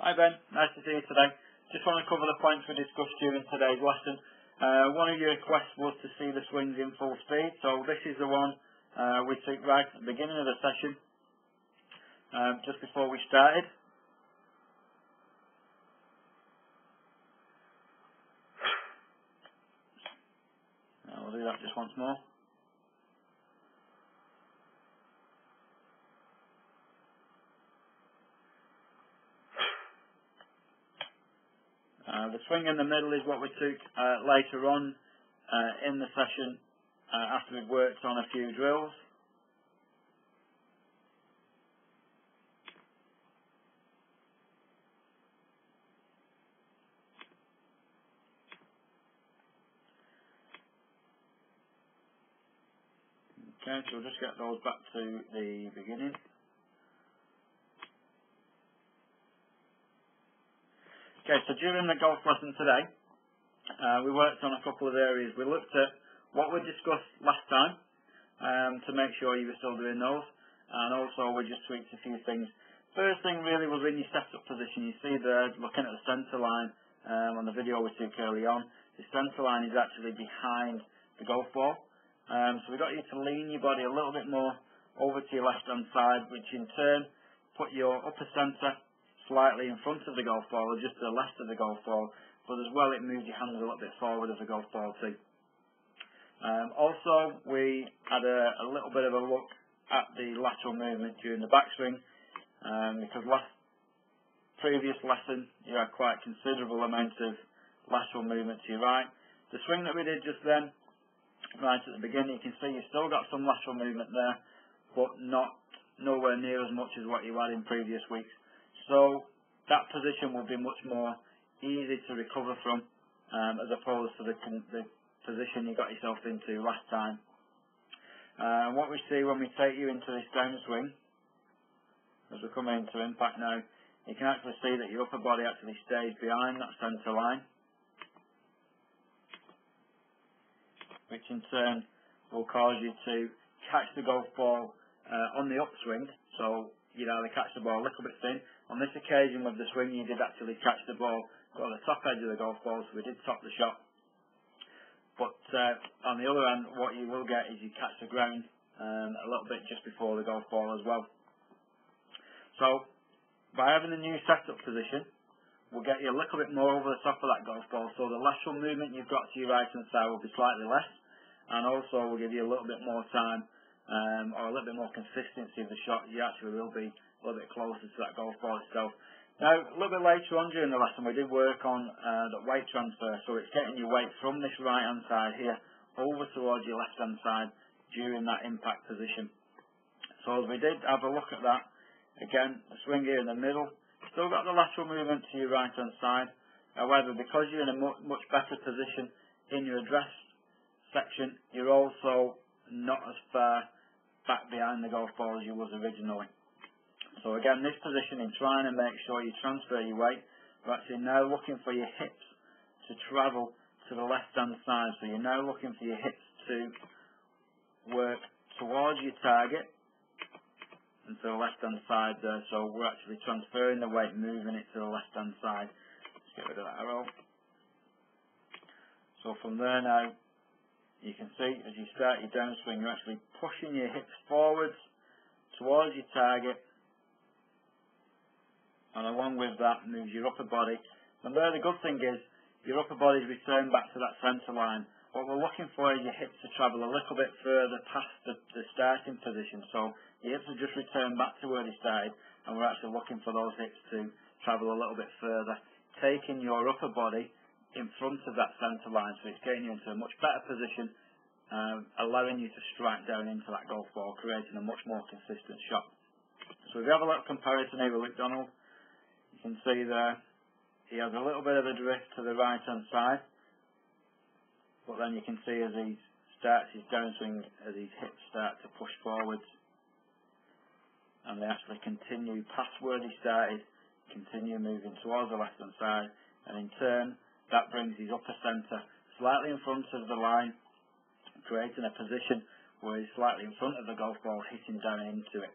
Hi Ben, nice to see you today. Just want to cover the points we discussed during today's lesson. One of your requests was to see the swings in full speed, so this is the one we took right at the beginning of the session, just before we started. We'll do that just once more. The swing in the middle is what we took later on in the session after we've worked on a few drills. Okay, so we'll just get those back to the beginning. Okay, so during the golf lesson today, we worked on a couple of areas. We looked at what we discussed last time to make sure you were still doing those, and also we just tweaked a few things. First thing really was in your setup position. You see there, looking at the centre line on the video we took early on, the centre line is actually behind the golf ball. So we got you to lean your body a little bit more over to your left hand side, which in turn put your upper centre slightly in front of the golf ball, or just to the left of the golf ball, but as well it moves your hands a little bit forward of the golf ball too. Also, we had a little bit of a look at the lateral movement during the backswing, because previous lesson you had quite a considerable amount of lateral movement to your right. The swing that we did just then, right at the beginning, you can see you've still got some lateral movement there, but nowhere near as much as what you had in previous weeks. So that position will be much more easy to recover from as opposed to the position you got yourself into last time. What we see when we take you into this downswing, as we're coming into impact now, you can actually see that your upper body actually stays behind that centre line, which in turn will cause you to catch the golf ball on the upswing. So you'd either catch the ball a little bit thin. On this occasion with the swing, you did actually catch the ball, got the top edge of the golf ball, so we did top the shot. But on the other hand, what you will get is you catch the ground a little bit just before the golf ball as well. So by having the new setup position, we'll get you a little bit more over the top of that golf ball, so the lateral movement you've got to your right hand side will be slightly less, and also will give you a little bit more time or a little bit more consistency of the shot. You actually will be a little bit closer to that golf ball itself. Now, a little bit later on during the lesson, we did work on the weight transfer, so it's getting your weight from this right hand side here over towards your left hand side during that impact position. So as we did have a look at that, again, the swing here in the middle, still got the lateral movement to your right hand side. However, because you're in a much better position in your address section, you're also not as far back behind the golf ball as you was originally. So again, this position in trying to make sure you transfer your weight, we're actually now looking for your hips to travel to the left hand side. So you're now looking for your hips to work towards your target and to the left hand side there. So we're actually transferring the weight, moving it to the left hand side. Let's get rid of that arrow. So from there now, you can see as you start your downswing, you're actually pushing your hips forwards towards your target, and along with that moves your upper body. And there the good thing is your upper body's returned back to that centre line. What we're looking for is your hips to travel a little bit further past the starting position. So your hips have just returned back to where they started, and we're actually looking for those hips to travel a little bit further, taking your upper body in front of that centre line, so it's getting you into a much better position, allowing you to strike down into that golf ball, creating a much more consistent shot. So if we have a little comparison here with Luke Donald, you can see there he has a little bit of a drift to the right hand side, but then you can see as he starts his downswing, as his hips start to push forwards, and they actually continue past where they started, continue moving towards the left hand side, and in turn that brings his upper centre slightly in front of the line, creating a position where he's slightly in front of the golf ball, hitting down into it.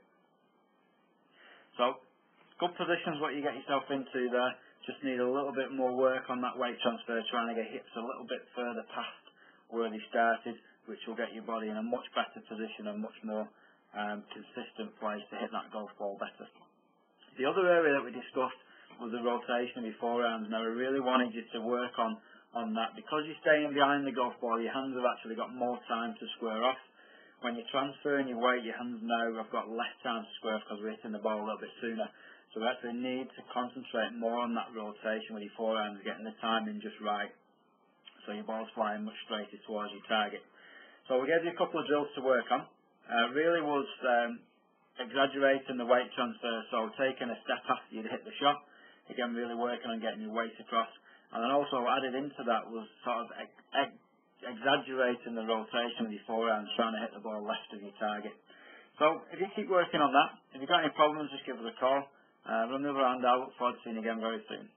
So Good positions what you get yourself into there. Just need a little bit more work on that weight transfer, trying to get hips a little bit further past where they started, which will get your body in a much better position and much more consistent place to hit that golf ball better. The other area that we discussed was the rotation of your forearms. Now, I really wanted you to work on that. Because you're staying behind the golf ball, your hands have actually got more time to square off. When you're transferring your weight, your hands now have got less time to square off because we're hitting the ball a little bit sooner. So we actually need to concentrate more on that rotation with your forearms, getting the timing just right, so your ball's flying much straighter towards your target. So we gave you a couple of drills to work on. Really was exaggerating the weight transfer, so taking a step after you'd hit the shot. Again, really working on getting your weight across. And then also added into that was sort of exaggerating the rotation with your forearms, trying to hit the ball left of your target. So if you keep working on that, if you've got any problems, just give us a call. On the other hand, I look forward to seeing you again very soon.